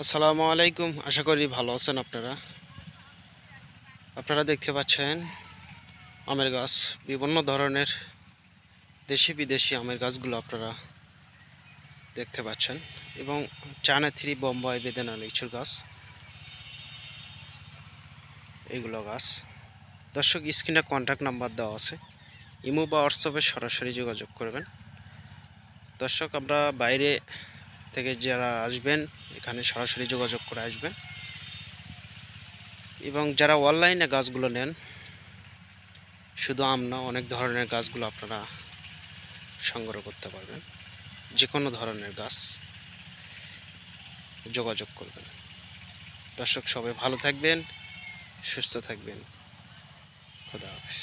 আসসালামু আলাইকুম। আশা করি ভালো আছেন আপনারা। আপনারা দেখতে পাচ্ছেন আমের গাছ, বিভিন্ন ধরনের দেশি বিদেশি আমের গাছগুলো আপনারা দেখতে পাচ্ছেন এবং চায়না থ্রি, বোম্বাই, বেদেনা, লিচুর গাছ, এইগুলো গাছ। দর্শক, স্ক্রিনে কন্ট্যাক্ট নাম্বার দেওয়া আছে, ইমো বা হোয়াটসঅ্যাপে সরাসরি যোগাযোগ করবেন। দর্শক, আমরা বাইরে থেকে যারা আসবেন এখানে সরাসরি যোগাযোগ করে আসবেন, এবং যারা অনলাইনে গাছগুলো নেন, শুধু আম না, অনেক ধরনের গাছগুলো আপনারা সংগ্রহ করতে পারবেন। যে কোনো ধরনের গাছ যোগাযোগ করবেন। দর্শক, সবাই ভালো থাকবেন, সুস্থ থাকবেন। খোদা হাফেজ।